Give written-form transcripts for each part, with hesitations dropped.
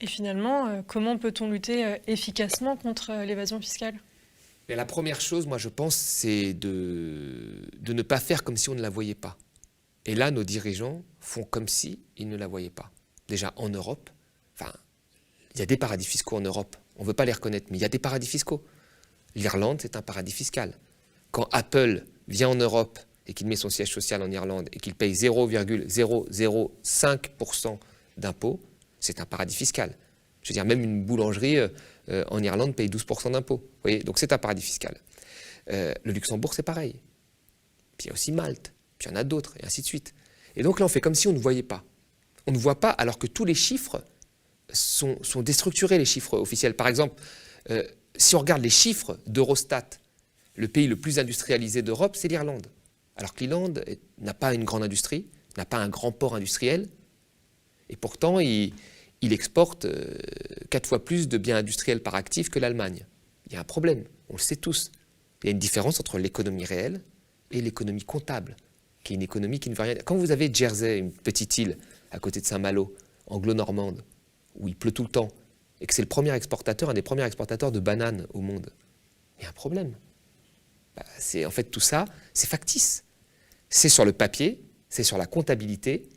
Et finalement, comment peut-on lutter efficacement contre l'évasion fiscale? Mais la première chose, moi je pense, c'est de ne pas faire comme si on ne la voyait pas. Et là, nos dirigeants font comme si ils ne la voyaient pas. Déjà en Europe, enfin, il y a des paradis fiscaux en Europe. On ne veut pas les reconnaître, mais il y a des paradis fiscaux. L'Irlande, c'est un paradis fiscal. Quand Apple vient en Europe et qu'il met son siège social en Irlande et qu'il paye 0,005% d'impôts, c'est un paradis fiscal. Je veux dire, même une boulangerie en Irlande paye 12% d'impôts. Vous voyez, donc c'est un paradis fiscal. Le Luxembourg, c'est pareil. Puis il y a aussi Malte, puis il y en a d'autres, et ainsi de suite. Et donc là, on fait comme si on ne voyait pas. On ne voit pas, alors que tous les chiffres sont déstructurés, les chiffres officiels. Par exemple, si on regarde les chiffres d'Eurostat, le pays le plus industrialisé d'Europe, c'est l'Irlande. Alors que l'Irlande n'a pas une grande industrie, n'a pas un grand port industriel, et pourtant, il exporte 4 fois plus de biens industriels par actif que l'Allemagne. Il y a un problème, on le sait tous. Il y a une différence entre l'économie réelle et l'économie comptable, qui est une économie qui ne veut rien dire. Quand vous avez Jersey, une petite île à côté de Saint-Malo, anglo-normande, où il pleut tout le temps, et que c'est le premier exportateur, un des premiers exportateurs de bananes au monde, il y a un problème. En fait, tout ça, c'est factice. C'est sur le papier, c'est sur la comptabilité,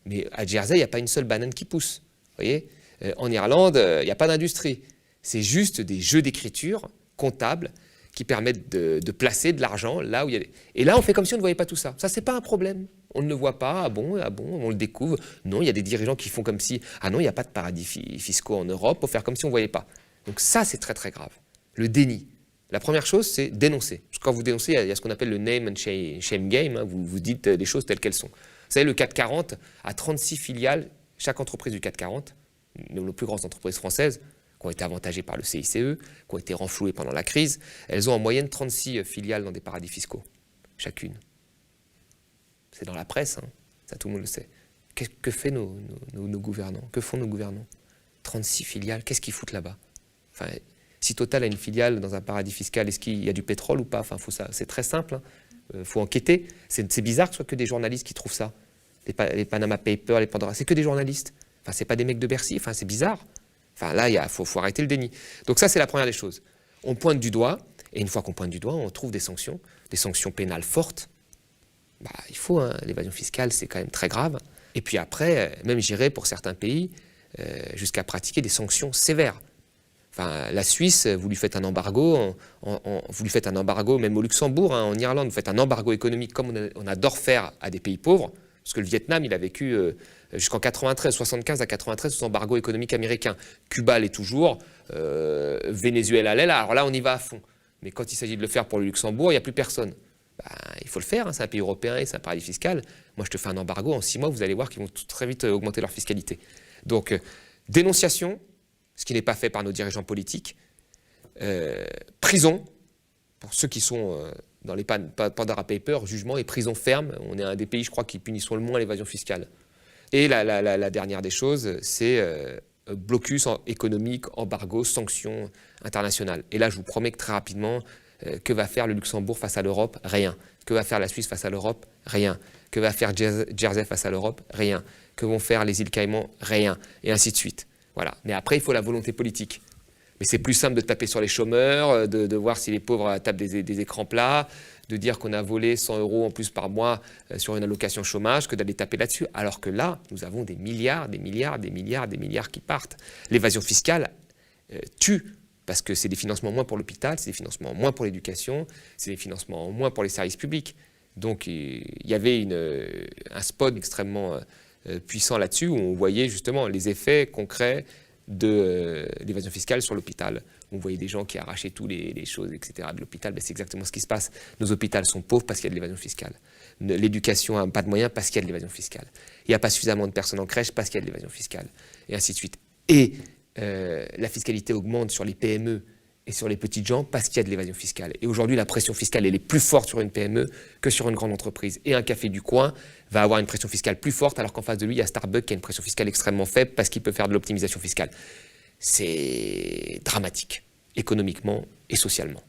mais à Jersey, il n'y a pas une seule banane qui pousse. Vous voyez, en Irlande, il n'y a pas d'industrie. C'est juste des jeux d'écriture comptables qui permettent de placer de l'argent là où il y a... Et là, on fait comme si on ne voyait pas tout ça. Ça, c'est pas un problème. On ne le voit pas. Ah bon, on le découvre. Non, il y a des dirigeants qui font comme si... Ah non, il n'y a pas de paradis fiscaux en Europe. Pour faire comme si on ne voyait pas. Donc ça, c'est très, très grave. Le déni. La première chose, c'est dénoncer. Parce que quand vous dénoncez, il y a ce qu'on appelle le name and shame game. Hein. Vous dites les choses telles qu'elles sont. Vous savez, le CAC 40 a 36 filiales. Chaque entreprise du CAC 40, nos plus grandes entreprises françaises, qui ont été avantagées par le CICE, qui ont été renflouées pendant la crise, elles ont en moyenne 36 filiales dans des paradis fiscaux, chacune. C'est dans la presse, hein. Ça tout le monde le sait. Que fait nos gouvernants? Que font nos gouvernants? 36 filiales, qu'est-ce qu'ils foutent là-bas? Enfin, si Total a une filiale dans un paradis fiscal, est-ce qu'il y a du pétrole ou pas? Enfin, c'est très simple, hein. Faut enquêter. C'est bizarre que ce soit que des journalistes qui trouvent ça. Les Panama Papers, les Pandora, c'est que des journalistes. Enfin, c'est pas des mecs de Bercy, enfin, c'est bizarre. Enfin, là, il faut arrêter le déni. Donc ça, c'est la première des choses. On pointe du doigt, et une fois qu'on pointe du doigt, on trouve des sanctions pénales fortes. Bah, il faut, hein, l'évasion fiscale, c'est quand même très grave. Et puis après, même j'irais pour certains pays, jusqu'à pratiquer des sanctions sévères. Enfin, la Suisse, vous lui faites un embargo, vous lui faites un embargo, même au Luxembourg, hein, en Irlande, vous faites un embargo économique comme on adore faire à des pays pauvres. Parce que le Vietnam, il a vécu jusqu'en 93, 75 à 93 sous embargo économique américain. Cuba l'est toujours, Venezuela l'est là. Alors là, on y va à fond. Mais quand il s'agit de le faire pour le Luxembourg, il n'y a plus personne. Bah, il faut le faire, hein, c'est un pays européen et c'est un paradis fiscal. Moi, je te fais un embargo, en 6 mois, vous allez voir qu'ils vont très vite augmenter leur fiscalité. Donc, dénonciation, ce qui n'est pas fait par nos dirigeants politiques. Prison, pour ceux qui sont... dans les Pandora Papers, jugement et prison ferme. On est un des pays, je crois, qui punissent le moins l'évasion fiscale. Et la dernière des choses, c'est blocus économique, embargo, sanctions internationales. Et là, je vous promets que très rapidement, que va faire le Luxembourg face à l'Europe? Rien. Que va faire la Suisse face à l'Europe? Rien. Que va faire Jersey face à l'Europe? Rien. Que vont faire les îles Caïmans? Rien. Et ainsi de suite. Voilà. Mais après, il faut la volonté politique. Mais c'est plus simple de taper sur les chômeurs, de voir si les pauvres tapent des écrans plats, de dire qu'on a volé 100 € en plus par mois sur une allocation chômage que d'aller taper là-dessus. Alors que là, nous avons des milliards qui partent. L'évasion fiscale tue, parce que c'est des financements en moins pour l'hôpital, c'est des financements en moins pour l'éducation, c'est des financements en moins pour les services publics. Donc il y avait un spot extrêmement puissant là-dessus où on voyait justement les effets concrets de l'évasion fiscale sur l'hôpital. On voyait des gens qui arrachaient toutes les choses, etc. de l'hôpital. C'est exactement ce qui se passe. Nos hôpitaux sont pauvres parce qu'il y a de l'évasion fiscale. L'éducation n'a pas de moyens parce qu'il y a de l'évasion fiscale. Il n'y a pas suffisamment de personnes en crèche parce qu'il y a de l'évasion fiscale. Et ainsi de suite. Et la fiscalité augmente sur les PME et sur les petites gens parce qu'il y a de l'évasion fiscale. Et aujourd'hui, la pression fiscale, elle est plus forte sur une PME que sur une grande entreprise. Et un café du coin va avoir une pression fiscale plus forte, alors qu'en face de lui, il y a Starbucks qui a une pression fiscale extrêmement faible parce qu'il peut faire de l'optimisation fiscale. C'est dramatique, économiquement et socialement.